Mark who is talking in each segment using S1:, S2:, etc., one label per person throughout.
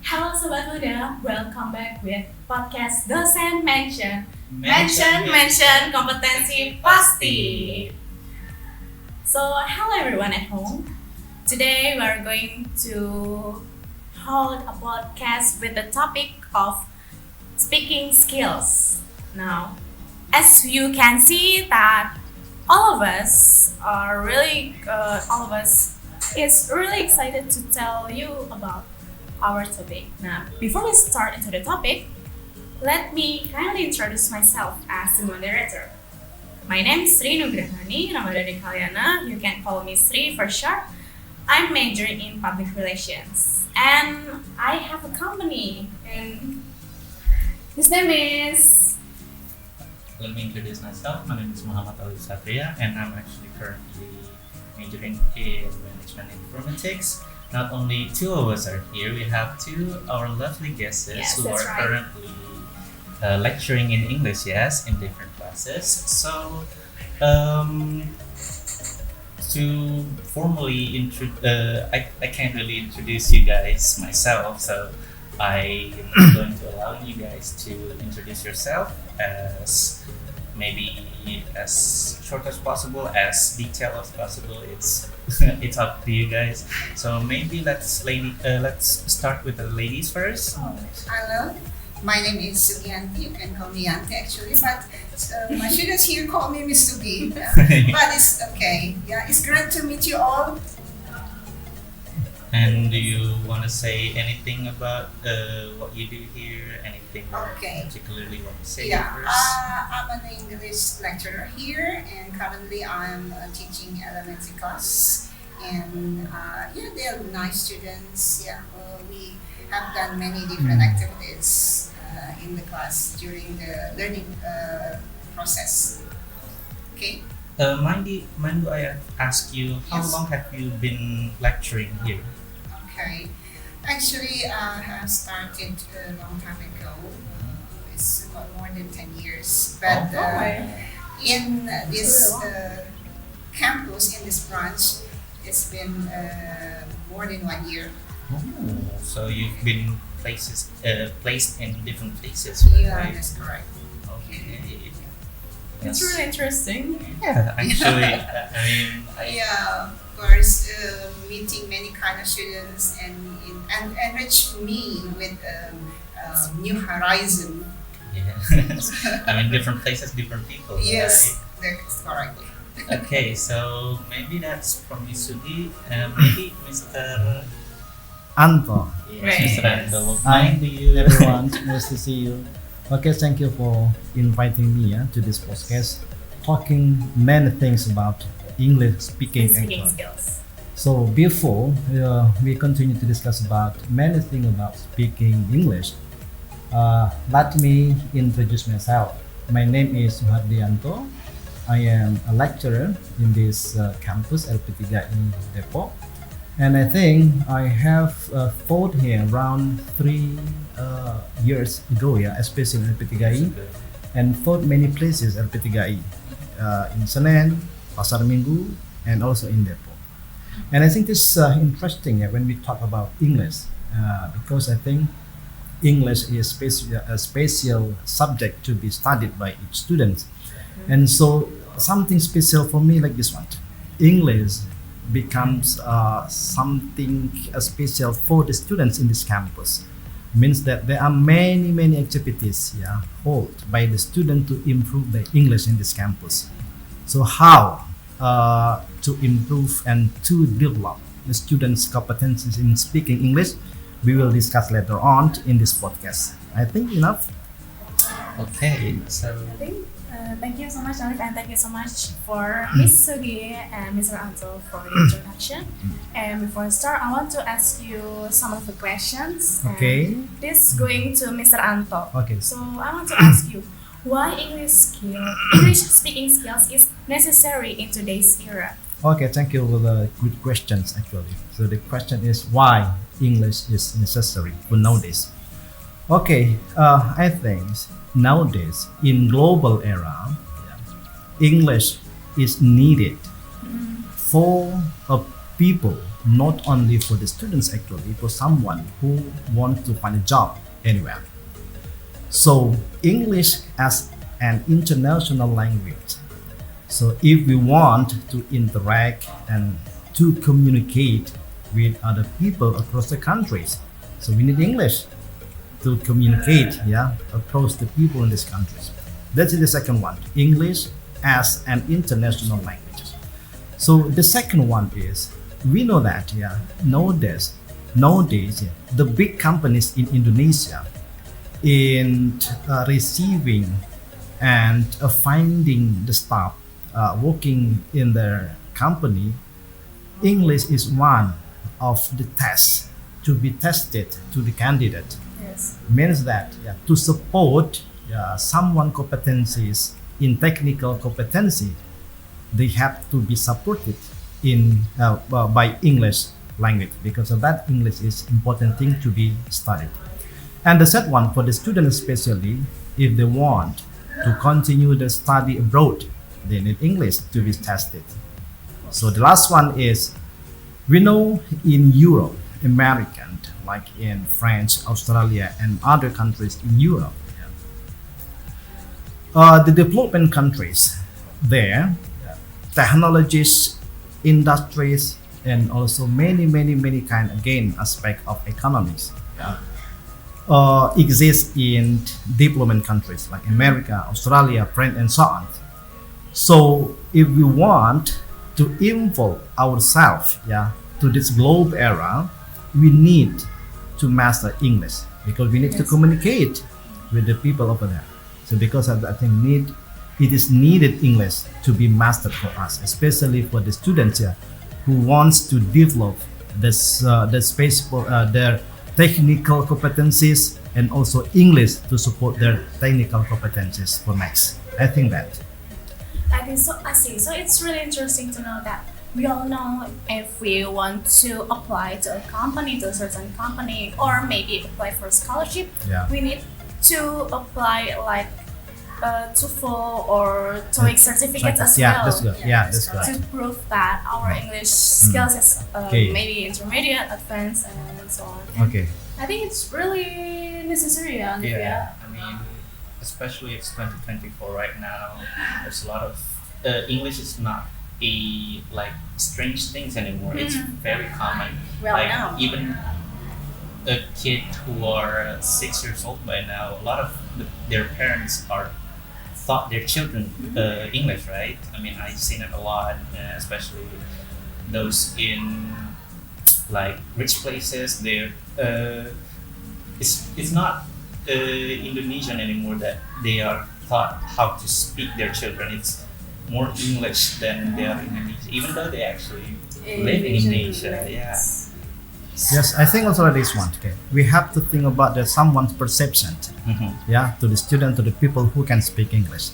S1: Halo sobat muda, welcome back with podcast dosen mention kompetensi pasti. So hello everyone at home. Today we are going to hold a podcast with the topic of speaking skills. Now, as you can see that all of us is really excited to tell you about our topic. Now, before we start into the topic, let me kindly introduce myself as the moderator. My name is Sri Nugrahani Ramadhani Kalyana. You can call me Sri for short. I'm majoring in public relations, and I have a company, and his name is.
S2: Let me introduce myself. My name is Muhammad Ali Satria, and I'm actually currently majoring in management informatics. Not only two of us are here, we have two our lovely guests who are currently lecturing in English, in different classes. So, to formally I can't really introduce you guys myself, so I am going to allow you guys to introduce yourself as maybe as short as possible, as detailed as possible. It's it's up to you guys. So maybe let's start with the ladies first.
S3: Hello, my name is Sugianti. You can call me Yanti actually, but my students here call me Miss Sugi. But it's okay. Yeah, it's great to meet you all.
S2: And do you want to say anything about what you do here? Anything particularly want to say first?
S3: I'm an English lecturer here, and currently I'm teaching elementary class. And they are nice students. We have done many different activities in the class during the learning process. Okay.
S2: Mind do I ask you, how long have you been lecturing here?
S3: Okay, actually I have started a long time ago. It's about more than 10 years. But in this campus, in this branch, it's been more than 1 year.
S2: Oh, so you've been placed in different places,
S3: right? Yeah, that's correct.
S2: Okay.
S1: It's really interesting.
S2: Yeah, actually,
S3: of course, meeting many kind of students and enrich me with new horizon.
S2: Yeah, different places, different people.
S3: Yes,
S2: right?
S3: That's correct.
S2: Okay, so maybe that's from Miss Sugi, maybe Mr.
S4: Anto.
S2: Yes, Mr. Anto.
S4: Hi, everyone. Nice to see you. Okay, thank you for inviting me to this podcast, talking many things about English speaking
S1: skills.
S4: So before we continue to discuss about many things about speaking English, let me introduce myself. My name is Suhardianto. I am a lecturer in this campus S.Pd in Depok. And I think I have taught here around 3 years ago, especially in S.Pd, and taught many places S.Pd, in Senen, Pasar Minggu, and also in Depok. And I think this is interesting when we talk about English, because I think English is a special subject to be studied by each student. And so something special for me like this one. English becomes something special for the students in this campus. Means that there are many activities held by the student to improve the English in this campus. So how to improve and to develop the students' competencies in speaking English, we will discuss later on in this podcast. I think enough.
S2: Okay, so
S1: Thank you so much, Alif, and thank you so much for Miss Sugi and Mr. Anto for the introduction. And before I start, I want to ask you some of the questions.
S4: Okay.
S1: This going to Mr. Anto.
S4: Okay.
S1: So I want to ask you, why English speaking skills is necessary in today's era?
S4: Okay, thank you for the good questions actually. So the question is why English is necessary for nowadays. Okay, I think nowadays in global era, English is needed for people not only for the students actually, for someone who wants to find a job anywhere. So English as an international language. So if we want to interact and to communicate with other people across the countries, so we need English to communicate, across the people in these countries. That is the second one, English as an international language. So the second one is, we know that nowadays, the big companies in Indonesia in receiving and finding the staff working in their company, English is one of the tests to be tested to the candidate.
S1: Yes.
S4: Means that to support someone competencies in technical competency, they have to be supported in by English language. Because of that, English is important thing to be studied. And the third one, for the students especially, if they want to continue the study abroad, they need English to be tested. So the last one is, we know in Europe, American, like in France, Australia, and other countries in Europe, the development countries there, technologies, industries, and also many kind again aspect of economics exist in development countries like America, Australia, France, and so on. So if we want to involve ourselves to this globe era, we need to master English, because we need to communicate with the people over there. So because of that, I think it is needed English to be mastered for us, especially for the students who wants to develop their technical competencies, and also English to support their technical competencies for next. I think that.
S1: I see. So it's really interesting to know that we all know if we want to apply to a company, to a certain company, or maybe apply for a scholarship, we need to apply like TOEFL or TOEIC certificates as well.
S4: That's good. That's good.
S1: To prove that our English skills is maybe intermediate, advanced, and so on.
S4: Okay.
S1: I think it's really necessary.
S2: I mean, especially it's 2024 right now. There's a lot of English is not a like strange things anymore. It's very common.
S1: Well,
S2: like
S1: now.
S2: even a kid who are 6 years old by now, a lot of their parents are taught their children English, right? I mean, I've seen it a lot, especially those in like rich places. They're it's not Indonesian anymore that they are taught how to speak their children. It's more English than they are in Indonesia, even though they actually live in Indonesia.
S4: Yes, I think also this one. Okay, we have to think about someone's perception. To the student, to the people who can speak English,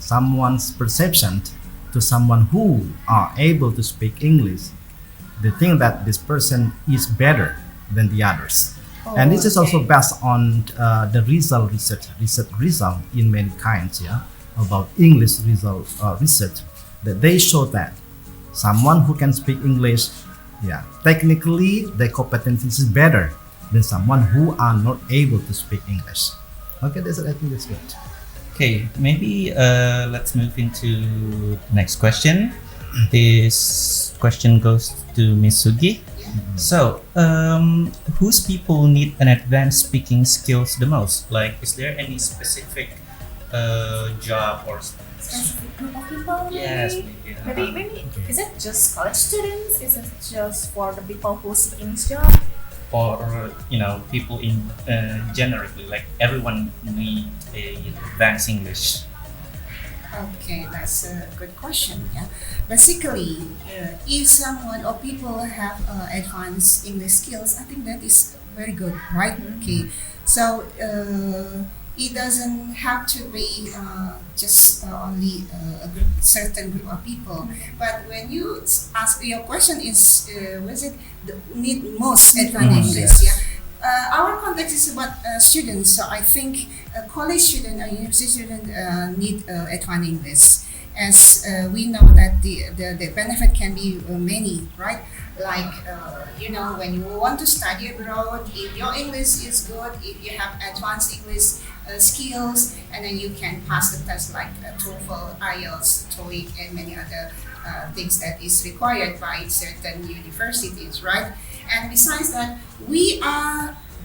S4: someone's perception to someone who are able to speak English. They think that this person is better than the others, and this is also based on the research result in many kinds. About English research, that they show that someone who can speak English, technically their competence is better than someone who are not able to speak English. Okay, I think that's good.
S2: Okay, maybe let's move into the next question. This question goes to Miss Sugi. So, whose people need an advanced speaking skills the most? Like, is there any specific job or
S1: Specific group of people?
S2: yes,
S1: Maybe. Is it just college students? Is it just for the people who seeking job?
S2: or people in generally, like everyone need a advanced English.
S3: Okay, that's a good question. Basically, if someone or people have advanced English skills, I think that is very good, right? Okay, so it doesn't have to be just only a certain group of people. But when you ask, your question is, was it need most advanced English? Our context is about students, so I think a college student or university student need advanced English, as we know that the benefit can be many, right? Like, when you want to study abroad, if your English is good, if you have advanced English skills, and then you can pass the test like TOEFL, IELTS, TOEIC, and many other things that is required by certain universities, right? And besides that, we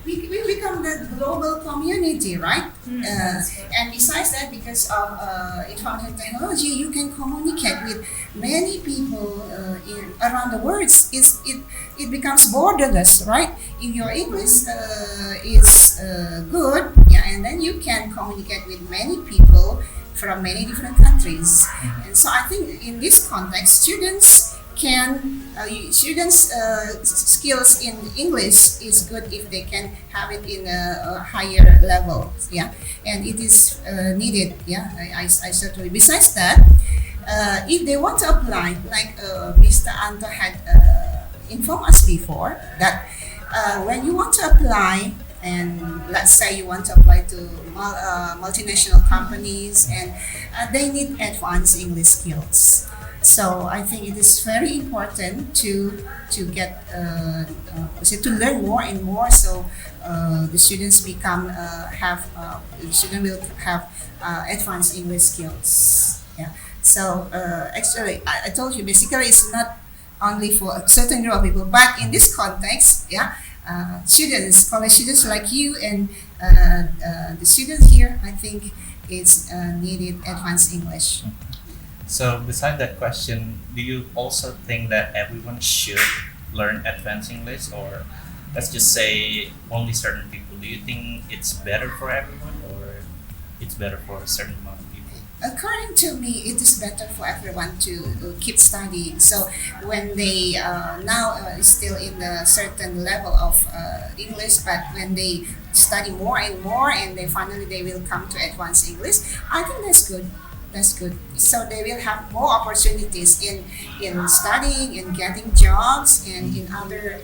S3: become the global community, right? And besides that, because of information technology, you can communicate with many people around the world. It becomes borderless, right? If your English is good, yeah, and then you can communicate with many people from many different countries. And so I think in this context, students skills in English is good if they can have it in a higher level, yeah, and it is needed, yeah. I certainly. Besides that, if they want to apply, like Mr. Anto had informed us before, that when you want to apply, and let's say you want to apply to multinational companies, and they need advanced English skills. So I think it is very important to get to learn more and more. So the students will have advanced English skills. Yeah. So actually, I told you basically it's not only for a certain group of people, but in this context, yeah, students, college students like you, and the students here, I think it's needed advanced English.
S2: So, beside that question, do you also think that everyone should learn advanced English, or let's just say only certain people? Do you think it's better for everyone, or it's better for a certain amount of people?
S3: According to me, it is better for everyone to keep studying. So when they now still in a certain level of English, but when they study more and more, and they will come to advanced English, I think that's good. That's good. So they will have more opportunities in studying, in getting jobs, and in other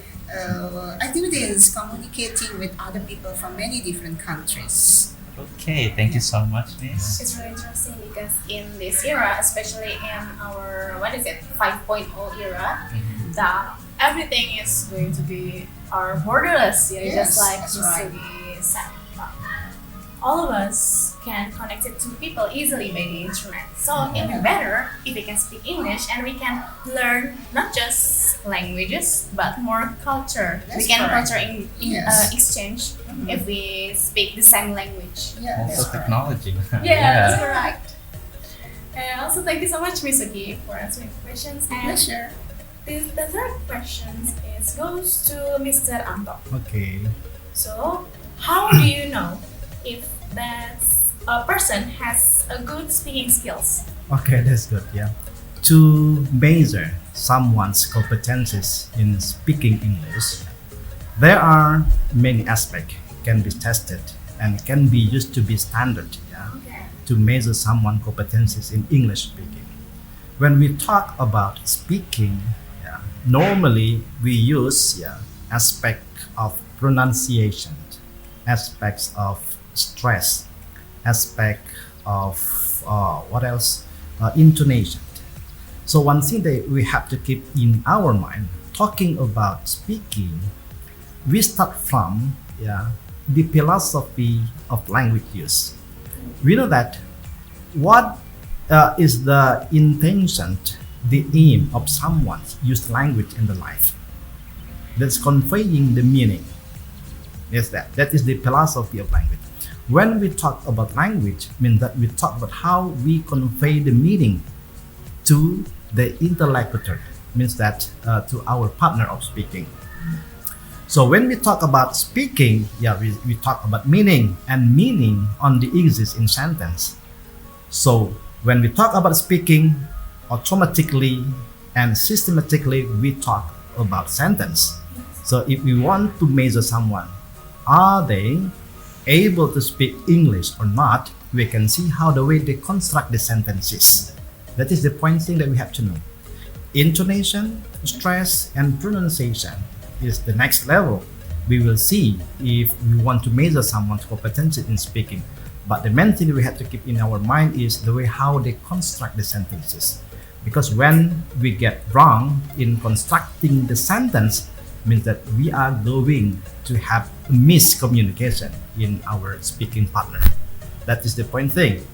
S3: activities, communicating with other people from many different countries.
S2: Okay, thank you so much, Miss.
S1: It's really interesting because in this era, especially in our 5.0 era, that everything is going to be our borderless. Yeah,
S3: Yes,
S1: just like
S3: that's
S1: Miss
S3: right.
S1: Sugi said. All of us can connect it to people easily by the internet. So it would be better if we can speak English and we can learn not just languages but more culture.
S3: That's
S1: we can
S3: correct.
S1: culture
S3: Yes.
S1: exchange if we speak the same language.
S3: Yeah, that's
S2: Also
S3: right.
S2: technology.
S1: Yeah, that's correct. And also thank you so much, Miss Sugi, for answering the questions. And
S3: Pleasure.
S1: the third question goes to Mr. Anto.
S4: Okay.
S1: So, how do you know if that a person has a good speaking skills?
S4: Okay, that's good. Yeah. To measure someone's competencies in speaking English, there are many aspects can be tested and can be used to be standard. Yeah.
S1: Okay.
S4: To measure someone's competencies in English speaking. When we talk about speaking, yeah, normally we use aspect of pronunciation, aspects of stress, aspect of intonation. So one thing that we have to keep in our mind, talking about speaking, we start from the philosophy of language use. We know that what is the intention, the aim of someone's use language in the life. That's conveying the meaning. Yes, that is the philosophy of language. When we talk about language, means that we talk about how we convey the meaning to the interlocutor, means that to our partner of speaking. So when we talk about speaking, we talk about meaning, and meaning only exists in sentence. So when we talk about speaking, automatically and systematically we talk about sentence. So if we want to measure someone, are they able to speak English or not, we can see how the way they construct the sentences. That is the point thing that we have to know. Intonation, stress, and pronunciation is the next level. We will see if we want to measure someone's competency in speaking. But the main thing we have to keep in our mind is the way how they construct the sentences. Because when we get wrong in constructing the sentence, means that we are going to have miscommunication in our speaking partner. That is the point thing.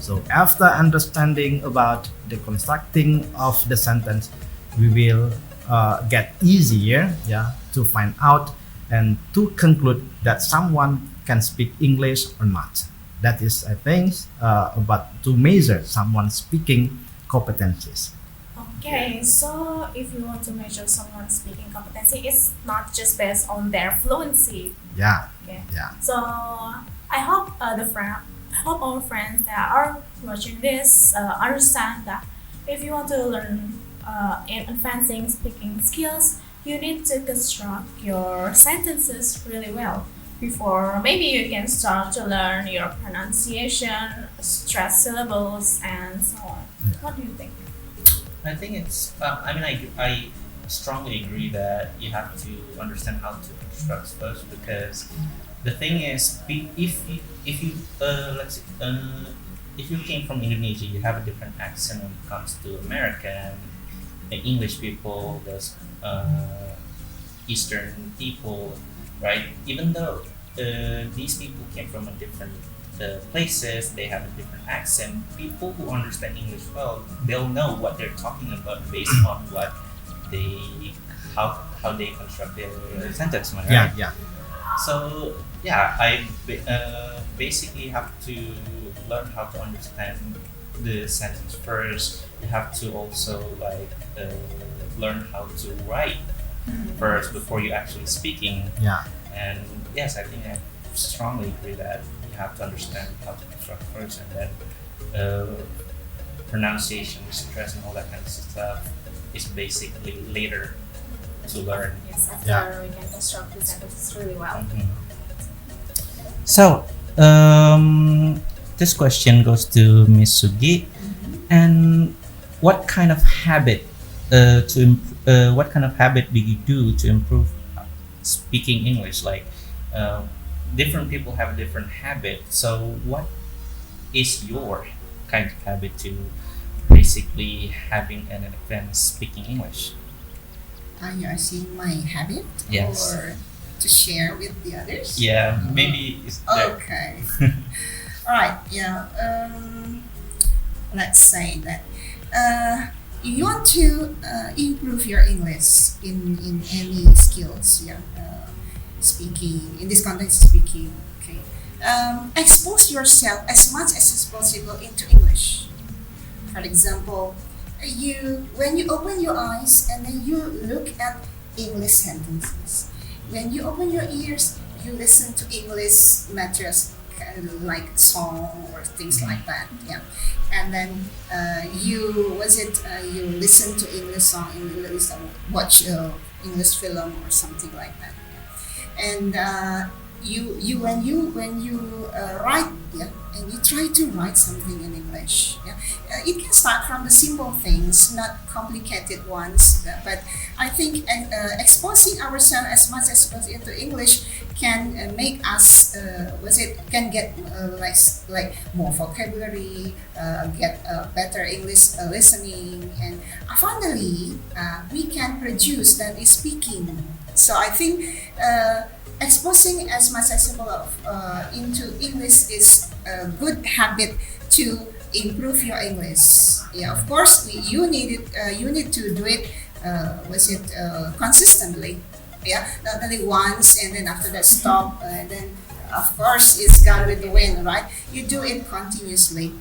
S4: So after understanding about the constructing of the sentence, we will get easier, to find out and to conclude that someone can speak English or not. That is, I think, about to measure someone's speaking competencies.
S1: Okay, so if you want to measure someone's speaking competency, it's not just based on their fluency.
S4: Yeah.
S1: Okay.
S4: Yeah.
S1: So I hope I hope our friends that are watching this understand that if you want to learn in advancing speaking skills, you need to construct your sentences really well before maybe you can start to learn your pronunciation, stress syllables, and so on. What do you think?
S2: I think it's. I strongly agree that you have to understand how to construct first, because the thing is, if you let's say, if you came from Indonesia, you have a different accent when it comes to American, the English people, the Eastern people, right? Even though these people came from a different places, they have a different accent. People who understand English well, they'll know what they're talking about based on what they how they construct their sentence, right?
S4: Yeah.
S2: So I basically have to learn how to understand the sentence first. You have to also learn how to write first before you actually speaking.
S4: Yeah.
S2: And yes, I think I strongly agree that you have to understand how to construct first, and then pronunciation, stress, and all that kind of stuff is basically later to learn.
S1: Yes, after
S4: Yeah.
S1: we can construct the sentences really well.
S2: So, this question goes to Miss Sugi. And what kind of habit what kind of habit do you do to improve speaking English? Like, different people have a different habit. So, what is your kind of habit to basically having an advanced speaking English?
S3: Are you asking my habit
S2: Yes.
S3: or to share with the others?
S2: Yeah, maybe it's there.
S3: Okay. All right. Yeah. Let's say that you want to improve your English in any skills. Yeah. Speaking in this context, speaking. Okay. Expose yourself as much as is possible into English. For example, when you open your eyes and then you look at English sentences. When you open your ears, you listen to English materials, kind of like song or things like that. Yeah, and then you listen to English song, watch English film or something like that. Yeah. And when you write, and you try to write something in English. Yeah, it can start from the simple things, not complicated ones. But I think exposing ourselves as much as possible into English can make us can get like more vocabulary, get better English listening, and finally we can produce that is speaking. So I think exposing as much as possible into English is a good habit to improve your English. Yeah, of course you need to do it. Consistently? Yeah, not only once and then after that stop. And then of course it's gone with the wind, right? You do it continuously.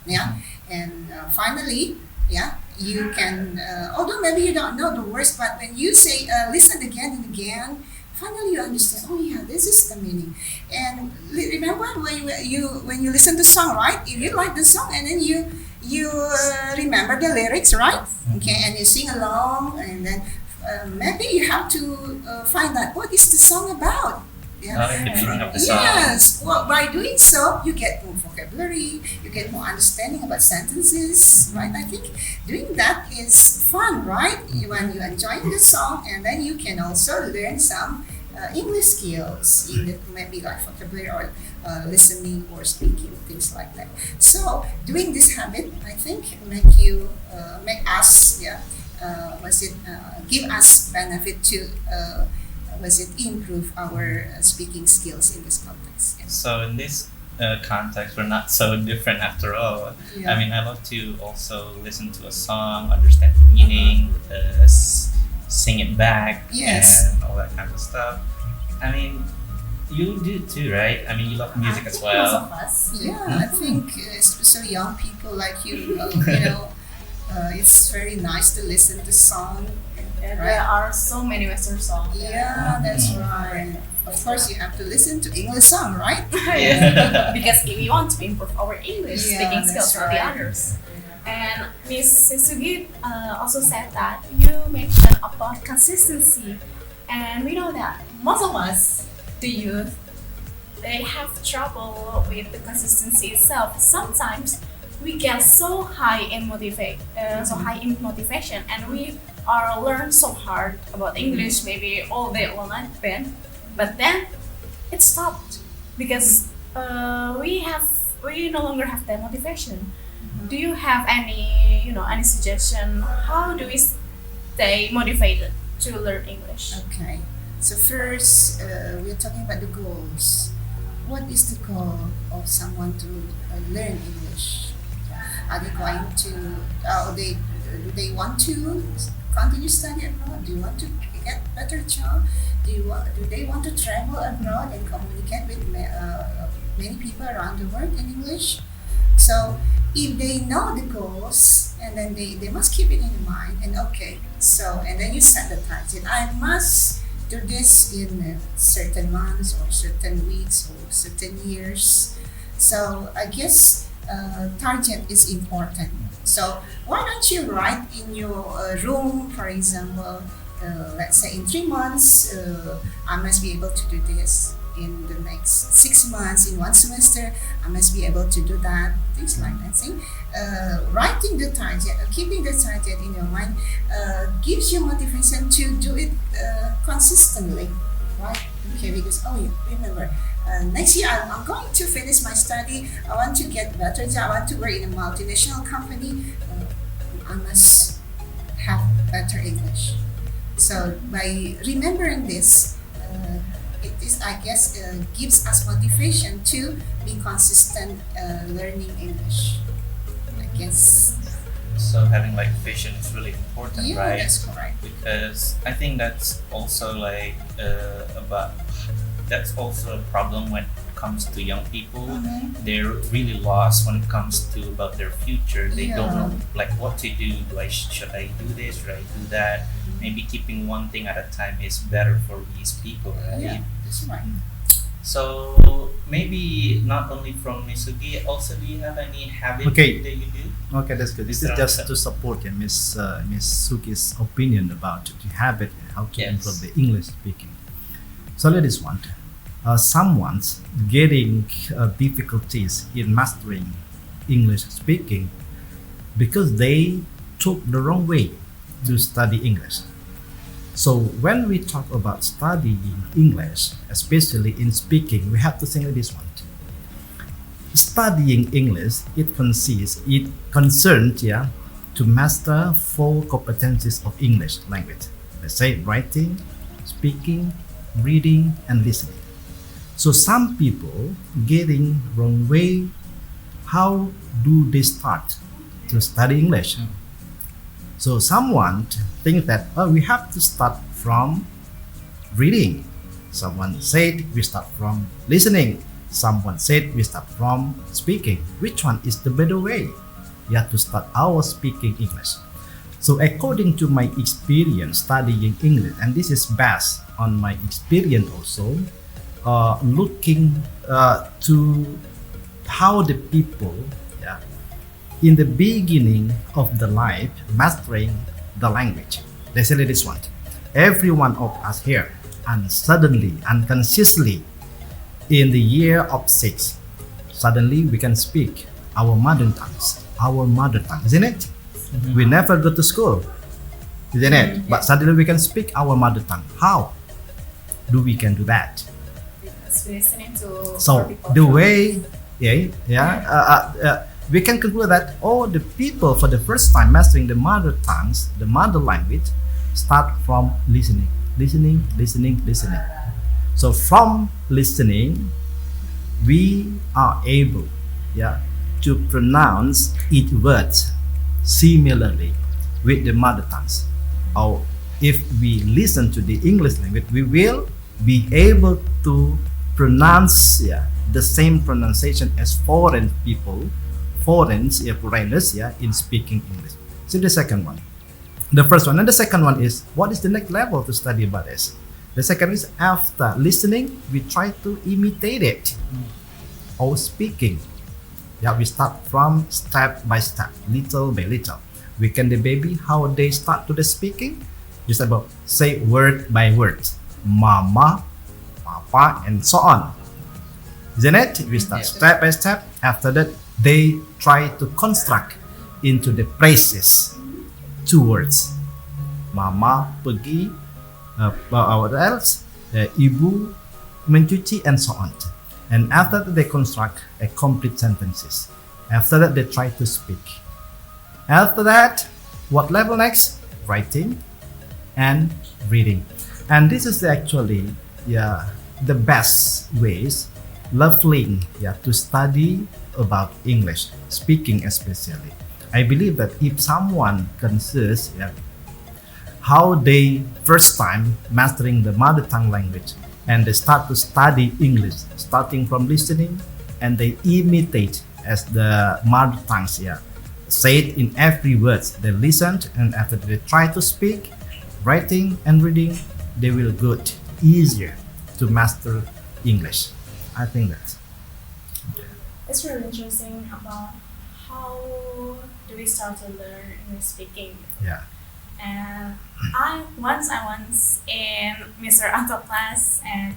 S3: Yeah, and finally, yeah, you can. Although maybe you don't know the words, but when you say listen again and again. Finally, you understand. Oh yeah, this is the meaning. And remember when you listen to the song, right? If you like the song, and then you remember the lyrics, right? Okay, and you sing along, and then maybe you have to find out what is the song about. Yeah.
S2: The meaning of the song.
S3: Yes. Well, by doing so, you get more vocabulary, you get more understanding about sentences, right? I think doing that is fun, right? When you enjoy the song, and then you can also learn some English skills, in maybe like vocabulary or listening or speaking, things like that. So doing this habit, I think, make us, give us benefit to improve our speaking skills in this context. Yes.
S2: So in this context, we're not so different after all.
S3: Yeah.
S2: I mean, I love to also listen to a song, understand the meaning, sing it back,
S3: Yes.
S2: and all that kind of stuff. I mean, you do too, right? I mean, you love music as
S1: Most
S2: well.
S1: of us.
S3: Yeah, I think especially young people like you, it's very nice to listen to song.
S1: And
S3: Right.
S1: there are so many Western songs.
S3: Yeah, that's right. Of course, you have to listen to English song, right?
S2: Yeah.
S1: Because we want to improve our English
S3: Yeah,
S1: speaking
S3: that's
S1: skills for the
S3: right.
S1: others. And Miss Sugi also said that you mentioned about consistency, and we know that most of us, the youth, they have trouble with the consistency itself. Sometimes we get so high in motivation, and we are learn so hard about English, maybe all day, all night, but then it stopped because we no longer have that motivation. Do you have any suggestion? How do we stay motivated to learn English?
S3: Okay. So first, we're talking about the goals. What is the goal of someone to learn English? Are they going to? Do they want to continue study abroad? Do you want to get better job? Do they want to travel abroad and communicate with many people around the world in English? So if they know the goals, and then they must keep it in mind, and then you set the target. I must do this in certain months or certain weeks or certain years. So I guess target is important. So why don't you write in your room, for example, let's say in 3 months, I must be able to do this. In the next 6 months, in 1 semester, I must be able to do that. Things like that. See, writing the target, keeping the target in your mind, gives you motivation to do it consistently, right? Okay, because remember, next year I'm going to finish my study. I want to get better job. I want to work in a multinational company. I must have better English. So by remembering this, gives us motivation to be consistent learning English. I guess.
S2: So having like vision is really important,
S3: Yeah,
S2: right?
S3: that's correct.
S2: Because I think that's also like that's also a problem when it comes to young people.
S3: Mhm.
S2: They're really lost when it comes to about their future. They don't
S3: Yeah.
S2: know like what to do. Should I do this? Should I do that? Maybe keeping one thing at a time is better for these people, right?
S3: Yeah, that's right.
S2: So maybe not only from Misugi, also do you have any habit
S4: Okay.
S2: that you do?
S4: Okay, that's good. This is just to support Miss Suki's opinion about the habit, how to
S2: Yes.
S4: improve the English speaking. So ladies want, someone's getting difficulties in mastering English speaking because they took the wrong way to study English. So when we talk about studying English, especially in speaking, we have to think like this one. Studying English, it concerns to master 4 competencies of English language. Let's say writing, speaking, reading, and listening. So some people getting wrong way. How do they start to study English? So someone thinks that we have to start from reading. Someone said we start from listening. Someone said we start from speaking. Which one is the better way? We have to start our speaking English. So according to my experience studying English, and this is based on my experience also, looking to how the people in the beginning of the life mastering the language. They say this one. Every one of us here, and suddenly, unconsciously, in the year of 6, suddenly we can speak our mother tongue, isn't it?
S2: Mhm.
S4: We never go to school, isn't it? But suddenly we can speak our mother tongue. How? we can do that?
S1: Because we're listening to
S4: So
S1: other people
S4: the
S1: talk.
S4: way, we can conclude that all the people for the first time mastering the mother tongues, the mother language, start from listening. So from listening, we are able, to pronounce each word similarly with the mother tongues. Or if we listen to the English language, we will be able to pronounce the same pronunciation as foreign people, foreigners in speaking English. So the second one. The first one and the second one is, what is the next level to study about this? The second is, after listening, we try to imitate it. Or speaking. We start from step by step, little by little. We can the baby how they start to the speaking. Just about say word by word, mama, papa, and so on. Isn't it? We start step by step. After that, they try to construct into the phrases, 2 words. Mama pergi, what else? Ibu mencuci, and so on. And after that, they construct a complete sentences. After that, they try to speak. After that, what level next? Writing and reading. And this is actually the best ways, lovely to study about English, speaking especially. I believe that if someone considers how they first time mastering the mother tongue language, and they start to study English, starting from listening, and they imitate as the mother tongues say it in every word. They listened, and after they try to speak, writing and reading, they will get easier to master English. I think that's
S1: It's really interesting about how do we start to learn English speaking. And I once in Mr. Anto class, and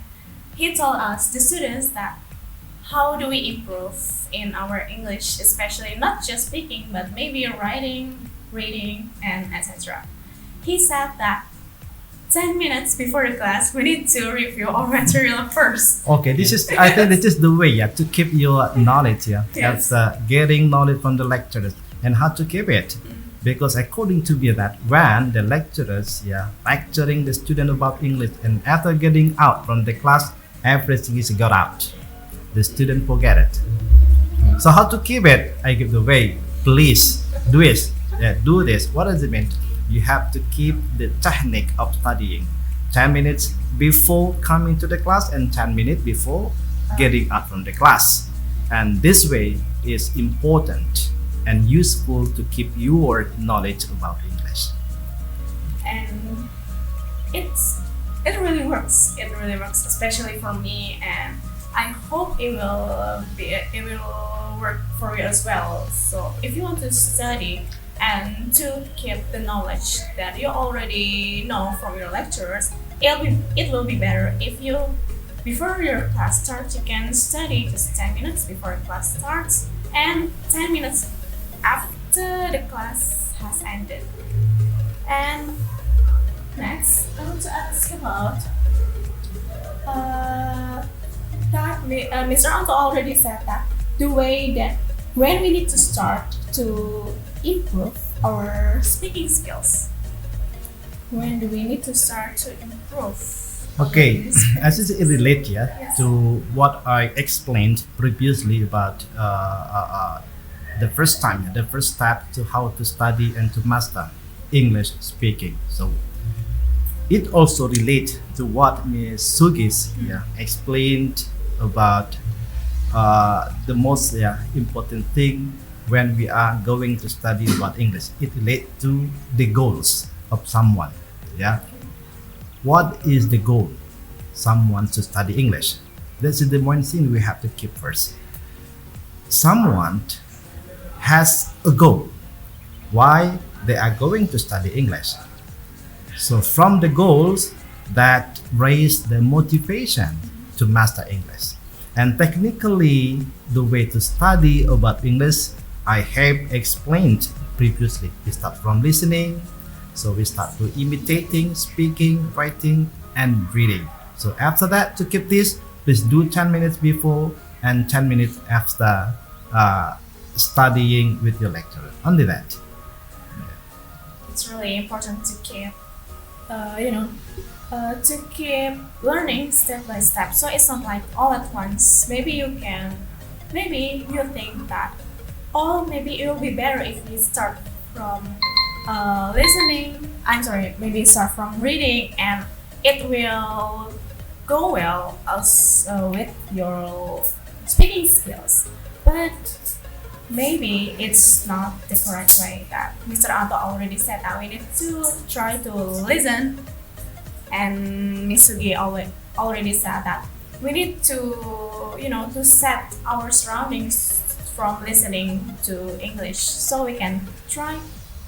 S1: he told us, the students, that how do we improve in our English, especially not just speaking, but maybe writing, reading, and etc. He said that 10 minutes before the class, we need to review our material first.
S4: okay. I think this is the way to keep your knowledge.
S1: Yes.
S4: That's getting knowledge from the lecturers and how to keep it. Because according to me, that when the lecturers lecturing the student about English, and after getting out from the class, everything is got out. The student forget it. So how to keep it? I give the way. Please do this. Do this. What does it mean? You have to keep the technique of studying. 10 minutes before coming to the class and 10 minutes before getting out from the class. And this way is important and useful to keep your knowledge about English.
S1: And it really works. It really works, especially for me, and I hope it will work for you as well. So if you want to study and to keep the knowledge that you already know from your lecturers, it will be better if you, before your class starts, you can study just 10 minutes before class starts and 10 minutes after the class has ended. And next, I want to ask about that Mr. Anto already said that the way that when we need to start to improve our speaking skills. When do we need to start to improve?
S4: Okay, as it relates
S1: Yes.
S4: to what I explained previously about the first step to how to study and to master English speaking. So it also relates to what Ms. Sugis explained about the most important thing when we are going to study about English. It relates to the goals of someone. What is the goal? Someone to study English. This is the one thing we have to keep first. Someone has a goal. Why they are going to study English? So from the goals that raise the motivation to master English. And technically, the way to study about English, I have explained previously. We start from listening, so we start to imitating, speaking, writing, and reading. So after that, to keep this, please do 10 minutes before and 10 minutes after studying with your lecturer. Only that.
S1: It's really important to keep, to keep learning step by step. So it's not like all at once. Maybe you think that, oh, maybe it will be better if we start from listening. Maybe start from reading, and it will go well as with your speaking skills. But maybe it's not the correct way that Mr. Anto already said that we need to try to listen, and Miss Sugi already said that we need to to set our surroundings from listening to English so we can try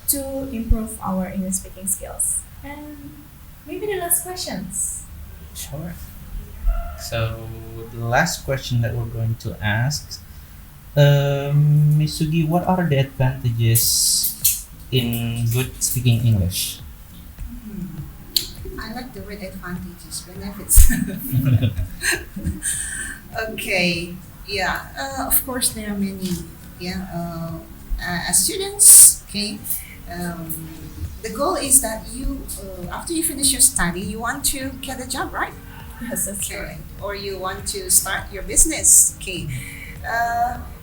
S1: to improve our English speaking skills. And maybe the last questions.
S2: Sure. So the last question that we're going to ask, Ms. Sugi, what are the advantages in good speaking English?
S3: I like the word advantages, benefits. Okay, yeah, of course there are many. Yeah, as students, okay, the goal is that you, after you finish your study, you want to get a job, right?
S1: Yes, that's
S3: Okay,
S1: right.
S3: or you want to start your business, okay,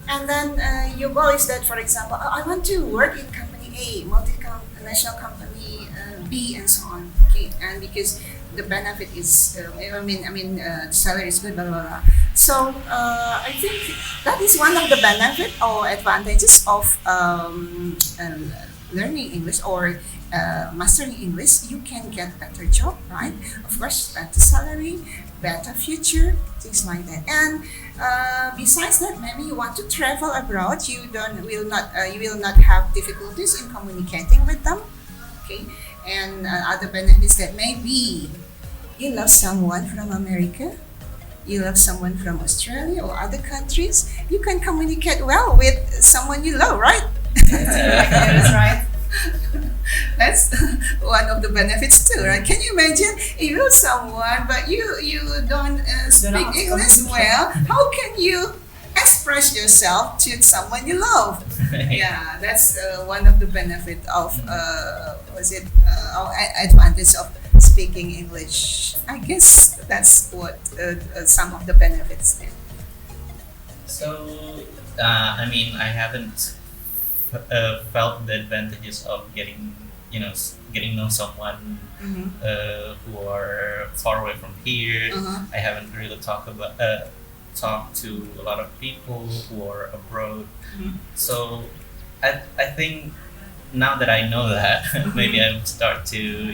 S3: and then your goal is that, for example, I want to work in company A, multinational company B, and so on, okay, and because the benefit is, the salary is good, blah blah blah. So I think that is one of the benefit or advantages of learning English or mastering English. You can get better job, right? Of course, better salary, better future, things like that. And besides that, maybe you want to travel abroad. You will not have difficulties in communicating with them. Okay, and other benefits that maybe you love someone from America, you love someone from Australia or other countries. You can communicate well with someone you love, right?
S1: That's right.
S3: That's one of the benefits too, right? Can you imagine if you love someone but you don't speak
S1: know how to
S3: English
S1: communicate.
S3: well? How can you express yourself to someone you love? Yeah, that's one of the benefit of advantage of speaking English. I guess that's what some of the benefits there.
S2: So, I haven't felt the advantages of getting to know someone
S3: Mm-hmm.
S2: who are far away from here.
S3: Uh-huh.
S2: I haven't really talked to a lot of people who are abroad.
S3: Mhm.
S2: So, I think now that I know that, maybe I would start to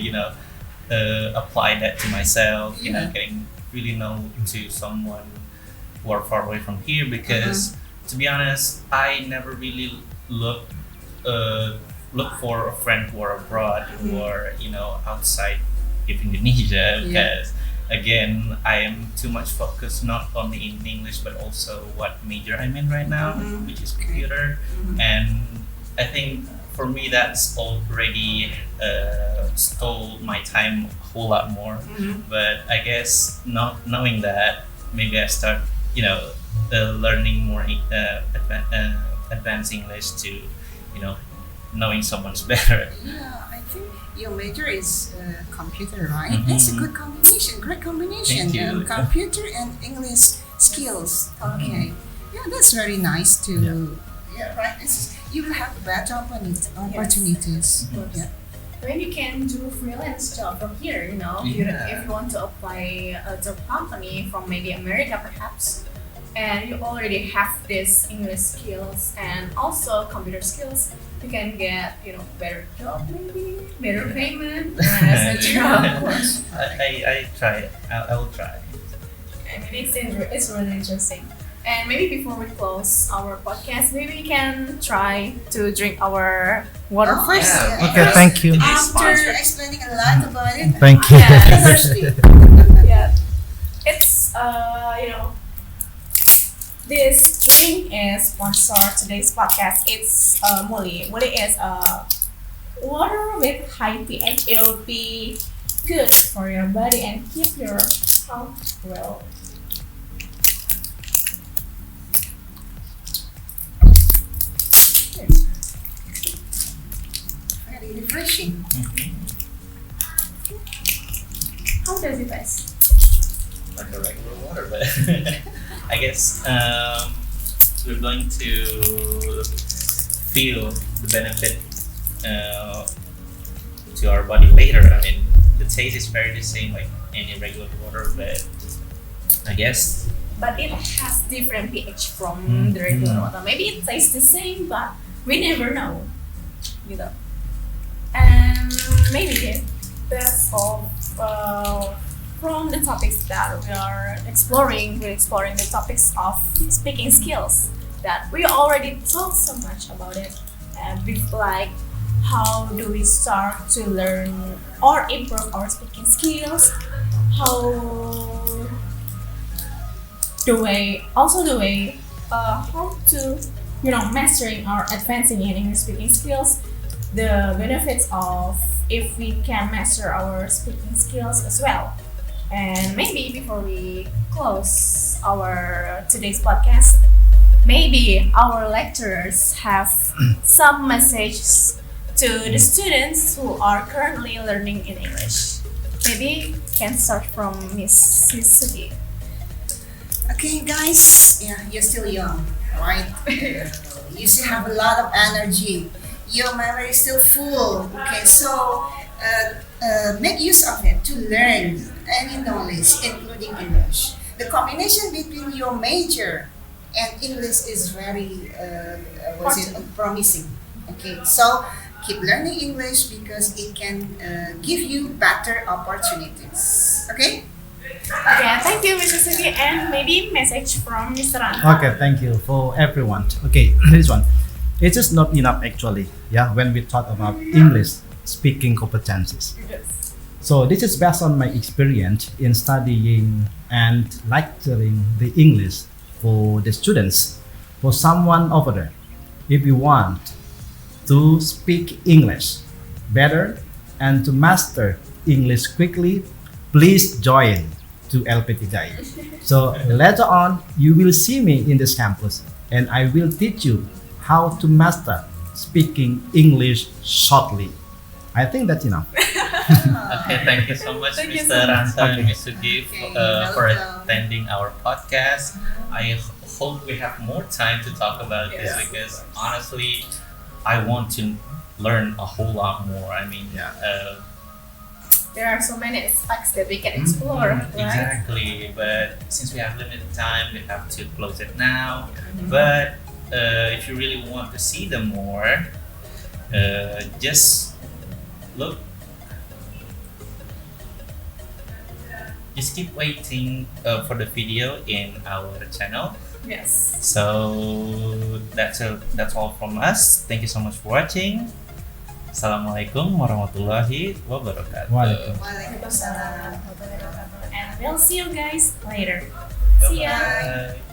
S2: apply that to myself.
S3: Yeah.
S2: Getting really know to someone who are far away from here, because to be honest, I never really look for a friend who are abroad, who are outside of Indonesia, because again, I am too much focused not only in English but also what major I'm in right now, which is computer. And I think for me that's already stole my time a whole lot more. But I guess not knowing that, maybe I start learning more advanced English to knowing someone's better.
S3: Yeah, I think your major is computer, right?
S2: Mhm.
S3: That's a good combination, great combination.
S2: Thank you.
S3: Computer and English skills. Okay. Yeah, that's very nice to. Yeah, right. You will have better opportunities.
S2: Mhm.
S3: Yeah.
S1: When you can do freelance job from here,
S2: Yeah.
S1: if you want to apply a job company from maybe America perhaps, and you already have this English skills and also computer skills, you can get better job, maybe better payment, and etc. Of course.
S2: I try. I will try.
S1: I mean, it's really interesting. And maybe before we close our podcast, maybe we can try to drink our water
S3: Oh,
S1: first.
S2: yeah.
S4: Okay, thank you.
S3: After explaining a lot about it,
S4: Thank you.
S1: Yeah.
S3: I'm thirsty.
S1: Yeah, it's this drink is sponsored today's podcast. It's Muli. Muli is water with high pH. It will be good for your body and keep your Oh, well.
S3: Very refreshing.
S1: How does it taste?
S2: Like a regular water, but I guess we're going to feel the benefit to our body later. I mean, the taste is very the same like any regular water, but I guess
S1: But it has different pH from the regular water. Maybe it tastes the same, but we never know. Gitu. And maybe that's all from the topics that we are exploring. We're exploring the topics of speaking skills that we already talked so much about it. And like how do we start to learn or improve our speaking skills? How the way how to mastering or advancing in English speaking skills, the benefits of if we can master our speaking skills as well. And maybe before we close our today's podcast, maybe our lecturers have some messages to the students who are currently learning in English. Maybe can start from Miss Sugi.
S3: Okay, guys, yeah, you're still young, right? You still have a lot of energy. Your memory is still full. Okay, so make use of it to learn any knowledge, including English. The combination between your major and English is very promising. Okay, so keep learning English because it can give you better opportunities. Okay.
S1: Okay, thank you, Mr. Sugi, and maybe message from Mr. Ranto.
S4: Okay, thank you for everyone. Okay, this one. It's just not enough actually. Yeah, when we talk about English speaking competencies.
S1: Yes.
S4: So this is based on my experience in studying and lecturing the English for the students. For someone over there, if you want to speak English better and to master English quickly, please join to LP3. So later on, you will see me in this campus and I will teach you how to master speaking English shortly. I think that's enough.
S2: okay. Thank you so much,
S1: Thank you
S2: Mr.
S1: so much.
S2: Ranto and
S4: Okay.
S2: Ms. Sugi,
S3: Okay,
S2: for
S3: welcome.
S2: attending our podcast. I hope we have more time to talk about this
S1: Yes.
S2: because honestly, I want to learn a whole lot more. I mean,
S1: There are so many aspects that we can explore, right?
S2: exactly. But since we have limited time, we have to close it now. But if you really want to see them more, just look. Just keep waiting for the video in our channel.
S1: Yes.
S2: So that's all from us. Thank you so much for watching. Assalamualaikum warahmatullahi wabarakatuh.
S4: Waalaikumsalam.
S3: Waalaikumsalam.
S1: And we'll see you guys later. See ya.
S3: Bye.
S2: Bye.